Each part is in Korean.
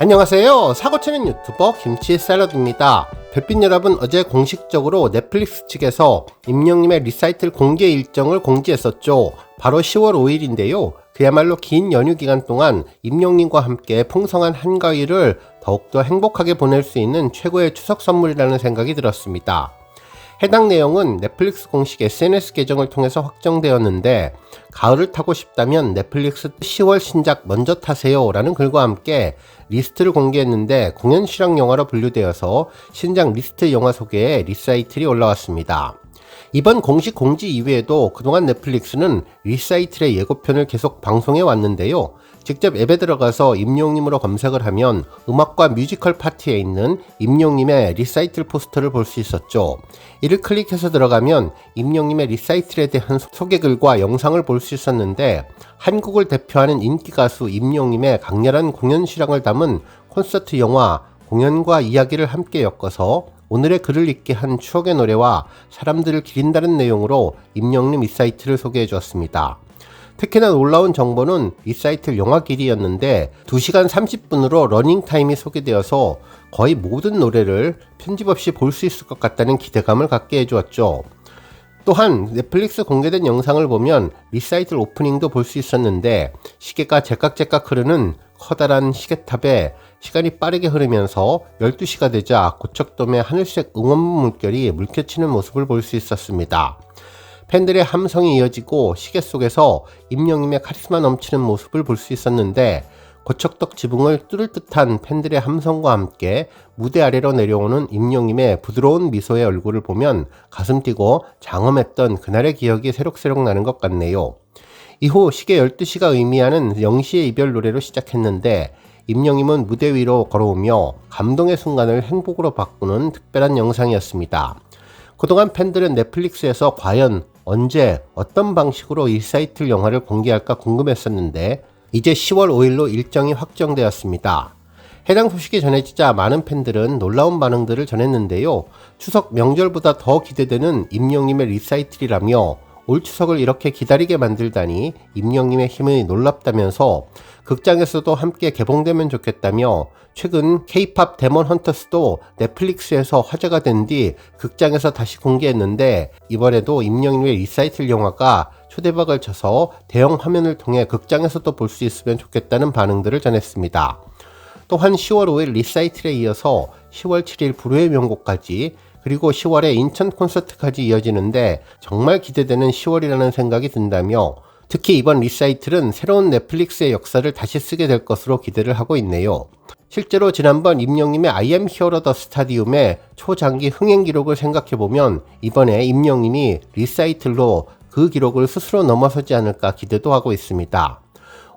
안녕하세요. 사고치는 유튜버 김치샐러드입니다. 별빛 여러분, 어제 공식적으로 넷플릭스 측에서 임영님의 리사이틀 공개 일정을 공지했었죠. 바로 10월 5일인데요. 그야말로 긴 연휴 기간 동안 임영님과 함께 풍성한 한가위를 더욱더 행복하게 보낼 수 있는 최고의 추석 선물이라는 생각이 들었습니다. 해당 내용은 넷플릭스 공식 SNS 계정을 통해서 확정되었는데, 가을을 타고 싶다면 넷플릭스 10월 신작 먼저 타세요 라는 글과 함께 리스트를 공개했는데, 공연 실황 영화로 분류되어서 신작 리스트 영화 소개에 리사이틀이 올라왔습니다. 이번 공식 공지 이외에도 그동안 넷플릭스는 리사이틀의 예고편을 계속 방송해 왔는데요. 직접 앱에 들어가서 임영님으로 검색을 하면 음악과 뮤지컬 파티에 있는 임영님의 리사이틀 포스터를 볼 수 있었죠. 이를 클릭해서 들어가면 임영님의 리사이틀에 대한 소개글과 영상을 볼 수 있었는데, 한국을 대표하는 인기 가수 임영님의 강렬한 공연 실황을 담은 콘서트 영화, 공연과 이야기를 함께 엮어서 오늘의 글을 읽게 한 추억의 노래와 사람들을 기린다는 내용으로 임영님 리사이틀을 소개해 주었습니다. 특히나 놀라운 정보는 리사이틀 영화 길이였는데 2시간 30분으로 러닝타임이 소개되어서 거의 모든 노래를 편집 없이 볼 수 있을 것 같다는 기대감을 갖게 해주었죠. 또한 넷플릭스 공개된 영상을 보면 리사이틀 오프닝도 볼 수 있었는데, 시계가 제깍제깍 흐르는 커다란 시계탑에 시간이 빠르게 흐르면서 12시가 되자 고척돔의 하늘색 응원문 물결이 물결치는 모습을 볼 수 있었습니다. 팬들의 함성이 이어지고 시계 속에서 임영님의 카리스마 넘치는 모습을 볼 수 있었는데, 고척덕 지붕을 뚫을 듯한 팬들의 함성과 함께 무대 아래로 내려오는 임영님의 부드러운 미소의 얼굴을 보면 가슴 뛰고 장엄했던 그날의 기억이 새록새록 나는 것 같네요. 이후 시계 12시가 의미하는 0시의 이별 노래로 시작했는데, 임영님은 무대 위로 걸어오며 감동의 순간을 행복으로 바꾸는 특별한 영상이었습니다. 그동안 팬들은 넷플릭스에서 과연 언제 어떤 방식으로 리사이틀 영화를 공개할까 궁금했었는데, 이제 10월 5일로 일정이 확정되었습니다. 해당 소식이 전해지자 많은 팬들은 놀라운 반응들을 전했는데요. 추석 명절보다 더 기대되는 임영님의 리사이틀이라며 올 추석을 이렇게 기다리게 만들다니 임영님의 힘이 놀랍다면서 극장에서도 함께 개봉되면 좋겠다며, 최근 K-POP 데몬 헌터스도 넷플릭스에서 화제가 된 뒤 극장에서 다시 공개했는데, 이번에도 임영님의 리사이틀 영화가 초대박을 쳐서 대형 화면을 통해 극장에서도 볼 수 있으면 좋겠다는 반응들을 전했습니다. 또한 10월 5일 리사이틀에 이어서 10월 7일 불후의 명곡까지, 그리고 10월에 인천 콘서트까지 이어지는데 정말 기대되는 10월이라는 생각이 든다며, 특히 이번 리사이틀은 새로운 넷플릭스의 역사를 다시 쓰게 될 것으로 기대를 하고 있네요. 실제로 지난번 임영님의 I am hero the stadium의 초장기 흥행 기록을 생각해보면 이번에 임영님이 리사이틀로 그 기록을 스스로 넘어서지 않을까 기대도 하고 있습니다.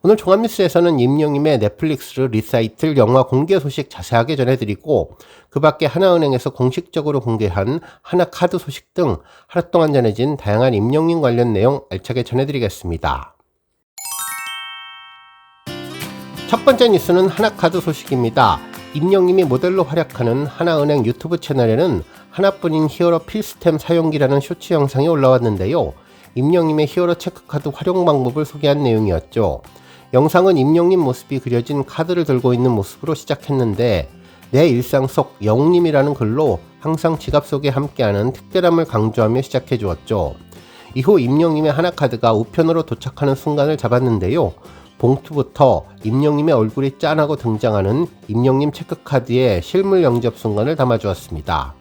오늘 종합뉴스에서는 임영님의 넷플릭스 리사이틀 영화 공개 소식 자세하게 전해드리고, 그 밖에 하나은행에서 공식적으로 공개한 하나카드 소식 등 하루 동안 전해진 다양한 임영님 관련 내용 알차게 전해드리겠습니다. 첫 번째 뉴스는 하나카드 소식입니다. 임영님이 모델로 활약하는 하나은행 유튜브 채널에는 하나뿐인 히어로 필수템 사용기라는 쇼츠 영상이 올라왔는데요. 임영님의 히어로 체크카드 활용 방법을 소개한 내용이었죠. 영상은 임영님 모습이 그려진 카드를 들고 있는 모습으로 시작했는데, 내 일상 속 영웅님이라는 글로 항상 지갑 속에 함께하는 특별함을 강조하며 시작해 주었죠. 이후 임영님의 하나카드가 우편으로 도착하는 순간을 잡았는데요. 봉투부터 임영님의 얼굴이 짠하고 등장하는 임영님 체크카드의 실물 영접 순간을 담아주었습니다.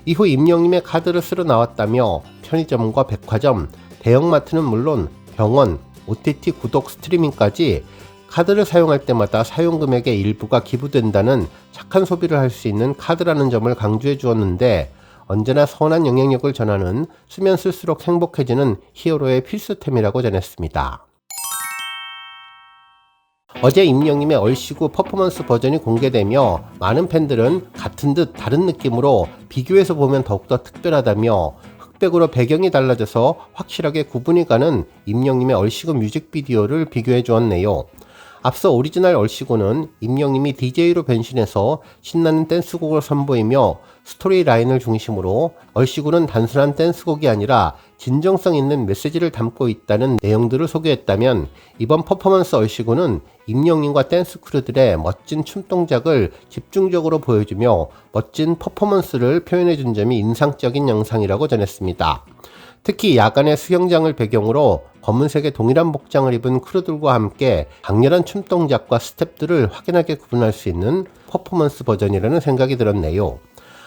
이후 임영님의 카드를 쓸어 나왔다며 편의점과 백화점, 대형마트는 물론 병원, OTT 구독 스트리밍까지 카드를 사용할 때마다 사용금액의 일부가 기부된다는 착한 소비를 할 수 있는 카드라는 점을 강조해 주었는데, 언제나 선한 영향력을 전하는 쓰면 쓸수록 행복해지는 히어로의 필수템이라고 전했습니다. 어제 임영님의 얼씨구 퍼포먼스 버전이 공개되며 많은 팬들은 같은 듯 다른 느낌으로 비교해서 보면 더욱더 특별하다며, 흑백으로 배경이 달라져서 확실하게 구분이 가는 임영님의 얼씨구 뮤직비디오를 비교해 주었네요. 앞서 오리지널 얼씨구는 임영님이 DJ로 변신해서 신나는 댄스곡을 선보이며 스토리라인을 중심으로 얼씨구는 단순한 댄스곡이 아니라 진정성 있는 메시지를 담고 있다는 내용들을 소개했다면, 이번 퍼포먼스 얼씨구는 임영님과 댄스 크루들의 멋진 춤 동작을 집중적으로 보여주며 멋진 퍼포먼스를 표현해준 점이 인상적인 영상이라고 전했습니다. 특히 야간의 수영장을 배경으로 검은색의 동일한 복장을 입은 크루들과 함께 강렬한 춤 동작과 스텝들을 확연하게 구분할 수 있는 퍼포먼스 버전이라는 생각이 들었네요.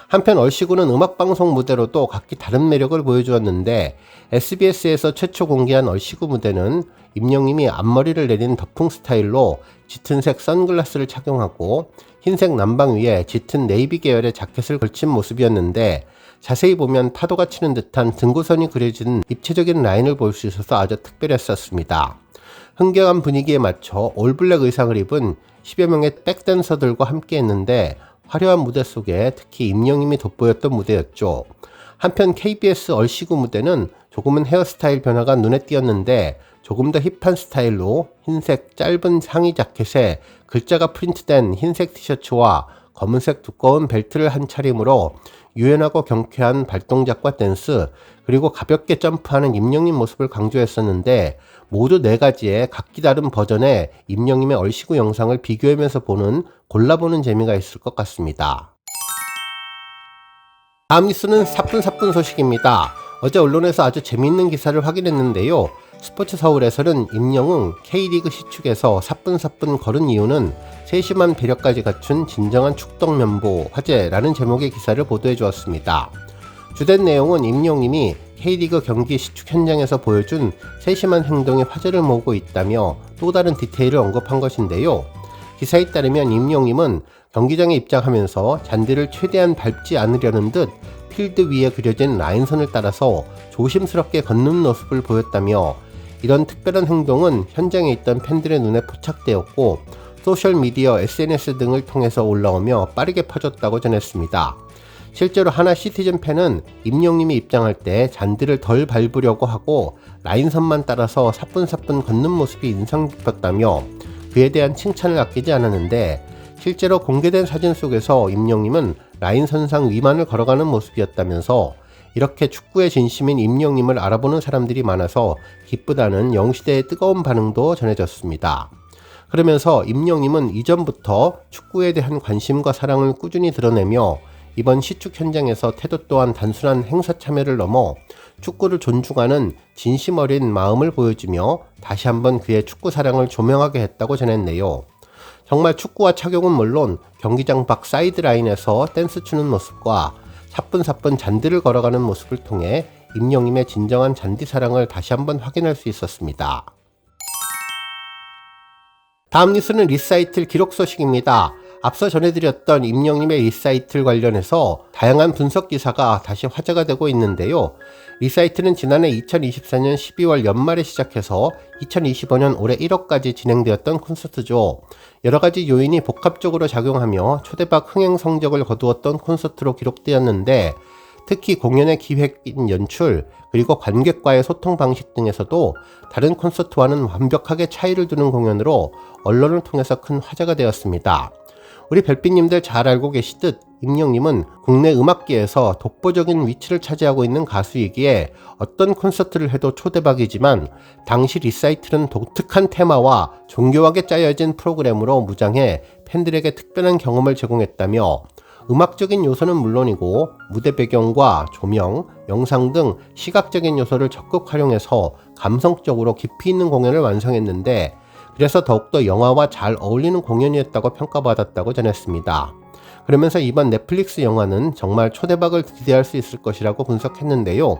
한편 얼씨구는 음악방송 무대로도 각기 다른 매력을 보여주었는데, SBS에서 최초 공개한 얼씨구 무대는 임영님이 앞머리를 내린 더풍 스타일로 짙은색 선글라스를 착용하고 흰색 남방 위에 짙은 네이비 계열의 자켓을 걸친 모습이었는데, 자세히 보면 파도가 치는 듯한 등고선이 그려진 입체적인 라인을 볼 수 있어서 아주 특별했었습니다. 흥겨운 분위기에 맞춰 올블랙 의상을 입은 10여 명의 백댄서들과 함께 했는데, 화려한 무대 속에 특히 임영님이 돋보였던 무대였죠. 한편 KBS 얼씨구 무대는 조금은 헤어스타일 변화가 눈에 띄었는데, 조금 더 힙한 스타일로 흰색 짧은 상의 자켓에 글자가 프린트된 흰색 티셔츠와 검은색 두꺼운 벨트를 한 차림으로 유연하고 경쾌한 발동작과 댄스, 그리고 가볍게 점프하는 임영님 모습을 강조했었는데, 모두 4가지의 각기 다른 버전의 임영님의 얼씨구 영상을 비교하면서 골라보는 재미가 있을 것 같습니다. 다음 뉴스는 사뿐사뿐 소식입니다. 어제 언론에서 아주 재미있는 기사를 확인했는데요. 스포츠 서울에서는 임영웅 K리그 시축에서 사뿐사뿐 걸은 이유는 세심한 배려까지 갖춘 진정한 축덕면보 화제라는 제목의 기사를 보도해 주었습니다. 주된 내용은 임영웅이 K리그 경기 시축 현장에서 보여준 세심한 행동이 화제를 모으고 있다며 또 다른 디테일을 언급한 것인데요. 기사에 따르면 임영웅은 경기장에 입장하면서 잔디를 최대한 밟지 않으려는 듯 필드 위에 그려진 라인선을 따라서 조심스럽게 걷는 모습을 보였다며, 이런 특별한 행동은 현장에 있던 팬들의 눈에 포착되었고 소셜미디어, SNS 등을 통해서 올라오며 빠르게 퍼졌다고 전했습니다. 실제로 하나 시티즌 팬은 임영님이 입장할 때 잔디를 덜 밟으려고 하고 라인선만 따라서 사뿐사뿐 걷는 모습이 인상 깊었다며 그에 대한 칭찬을 아끼지 않았는데, 실제로 공개된 사진 속에서 임영님은 라인선상 위만을 걸어가는 모습이었다면서, 이렇게 축구의 진심인 임영님을 알아보는 사람들이 많아서 기쁘다는 영시대의 뜨거운 반응도 전해졌습니다. 그러면서 임영님은 이전부터 축구에 대한 관심과 사랑을 꾸준히 드러내며 이번 시축 현장에서 태도 또한 단순한 행사 참여를 넘어 축구를 존중하는 진심 어린 마음을 보여주며 다시 한번 그의 축구 사랑을 조명하게 했다고 전했네요. 정말 축구화 착용은 물론 경기장 밖 사이드라인에서 댄스 추는 모습과 사뿐사뿐 잔디를 걸어가는 모습을 통해 임영님의 진정한 잔디 사랑을 다시 한번 확인할 수 있었습니다. 다음 뉴스는 리사이틀 기록 소식입니다. 앞서 전해드렸던 임영님의 리사이틀 관련해서 다양한 분석 기사가 다시 화제가 되고 있는데요. 리사이틀은 지난해 2024년 12월 연말에 시작해서 2025년 올해 1월까지 진행되었던 콘서트죠. 여러가지 요인이 복합적으로 작용하며 초대박 흥행 성적을 거두었던 콘서트로 기록되었는데, 특히 공연의 기획인 연출, 그리고 관객과의 소통 방식 등에서도 다른 콘서트와는 완벽하게 차이를 두는 공연으로 언론을 통해서 큰 화제가 되었습니다. 우리 별빛님들 잘 알고 계시듯 임영님은 국내 음악계에서 독보적인 위치를 차지하고 있는 가수이기에 어떤 콘서트를 해도 초대박이지만, 당시 리사이틀은 독특한 테마와 정교하게 짜여진 프로그램으로 무장해 팬들에게 특별한 경험을 제공했다며, 음악적인 요소는 물론이고 무대 배경과 조명, 영상 등 시각적인 요소를 적극 활용해서 감성적으로 깊이 있는 공연을 완성했는데, 그래서 더욱더 영화와 잘 어울리는 공연이었다고 평가받았다고 전했습니다. 그러면서 이번 넷플릭스 영화는 정말 초대박을 기대할 수 있을 것이라고 분석했는데요.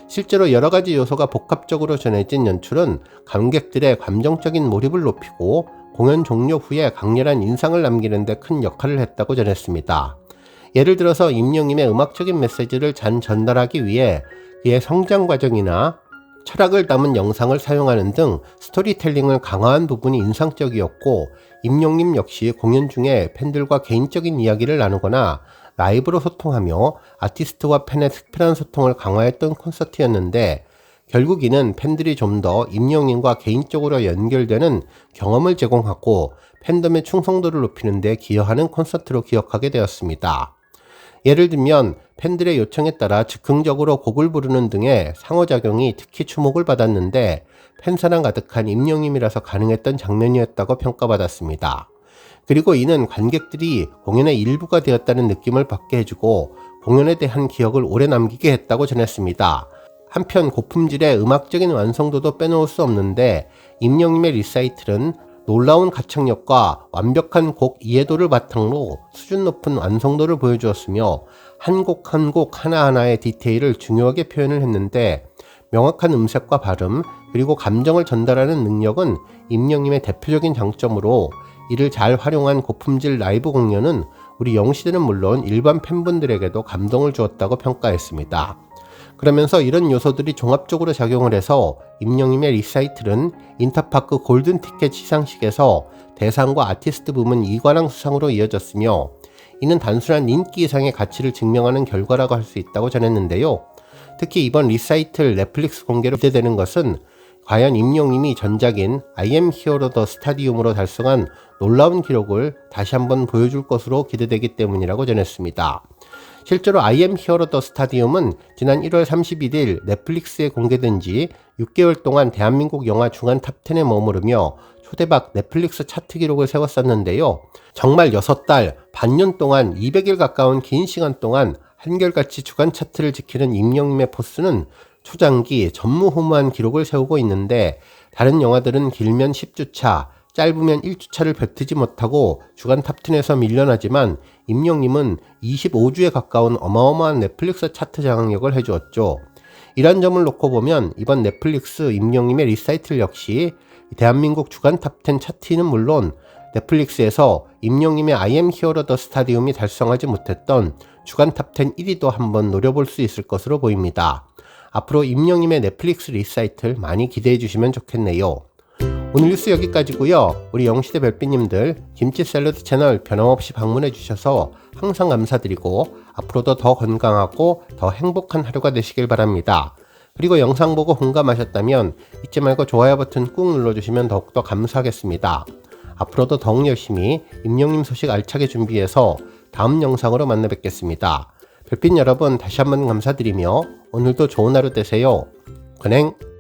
실제로 여러가지 요소가 복합적으로 전해진 연출은 관객들의 감정적인 몰입을 높이고 공연 종료 후에 강렬한 인상을 남기는 데 큰 역할을 했다고 전했습니다. 예를 들어서 임영님의 음악적인 메시지를 잘 전달하기 위해 그의 성장 과정이나 철학을 담은 영상을 사용하는 등 스토리텔링을 강화한 부분이 인상적이었고, 임영님 역시 공연 중에 팬들과 개인적인 이야기를 나누거나 라이브로 소통하며 아티스트와 팬의 특별한 소통을 강화했던 콘서트였는데, 결국 이는 팬들이 좀 더 임영웅과 개인적으로 연결되는 경험을 제공하고 팬덤의 충성도를 높이는 데 기여하는 콘서트로 기억하게 되었습니다. 예를 들면 팬들의 요청에 따라 즉흥적으로 곡을 부르는 등의 상호작용이 특히 주목을 받았는데 팬사랑 가득한 임영웅이라서 가능했던 장면이었다고 평가받았습니다. 그리고 이는 관객들이 공연의 일부가 되었다는 느낌을 받게 해주고 공연에 대한 기억을 오래 남기게 했다고 전했습니다. 한편 고품질의 음악적인 완성도도 빼놓을 수 없는데 임영웅의 리사이틀은 놀라운 가창력과 완벽한 곡 이해도를 바탕으로 수준 높은 완성도를 보여주었으며 한 곡 한 곡 하나하나의 디테일을 중요하게 표현을 했는데 명확한 음색과 발음 그리고 감정을 전달하는 능력은 임영웅의 대표적인 장점으로 이를 잘 활용한 고품질 라이브 공연은 우리 영시대는 물론 일반 팬분들에게도 감동을 주었다고 평가했습니다. 그러면서 이런 요소들이 종합적으로 작용을 해서 임영웅의 리사이틀은 인터파크 골든 티켓 시상식에서 대상과 아티스트 부문 2관왕 수상으로 이어졌으며 이는 단순한 인기 이상의 가치를 증명하는 결과라고 할 수 있다고 전했는데요. 특히 이번 리사이틀 넷플릭스 공개로 기대되는 것은 과연 임영웅이 전작인 I am hero the stadium으로 달성한 놀라운 기록을 다시 한번 보여줄 것으로 기대되기 때문이라고 전했습니다. 실제로 I am hero the stadium은 지난 1월 31일 넷플릭스에 공개된 지 6개월 동안 대한민국 영화 중간 탑10에 머무르며 초대박 넷플릭스 차트 기록을 세웠었는데요. 정말 6달, 반년 동안 200일 가까운 긴 시간 동안 한결같이 주간 차트를 지키는 임영웅의 포스는 초장기 전무후무한 기록을 세우고 있는데 다른 영화들은 길면 10주차, 짧으면 1주차를 뱉지 못하고 주간 탑10에서 밀려나지만 임영웅은 25주에 가까운 어마어마한 넷플릭스 차트 장악력을 해주었죠. 이런 점을 놓고 보면 이번 넷플릭스 임영웅의 리사이틀 역시 대한민국 주간 탑10 차트는 물론 넷플릭스에서 임영웅의 I am hero the stadium이 달성하지 못했던 주간 탑10 1위도 한번 노려볼 수 있을 것으로 보입니다. 앞으로 임영웅의 넷플릭스 리사이틀 많이 기대해 주시면 좋겠네요. 오늘 뉴스 여기까지고요. 우리 영시대 별빛님들 김치 샐러드 채널 변함없이 방문해 주셔서 항상 감사드리고 앞으로도 더 건강하고 더 행복한 하루가 되시길 바랍니다. 그리고 영상 보고 공감하셨다면 잊지 말고 좋아요 버튼 꾹 눌러주시면 더욱더 감사하겠습니다. 앞으로도 더욱 열심히 임영웅 소식 알차게 준비해서 다음 영상으로 만나 뵙겠습니다. 별빛 여러분 다시 한번 감사드리며 오늘도 좋은 하루 되세요. 건행!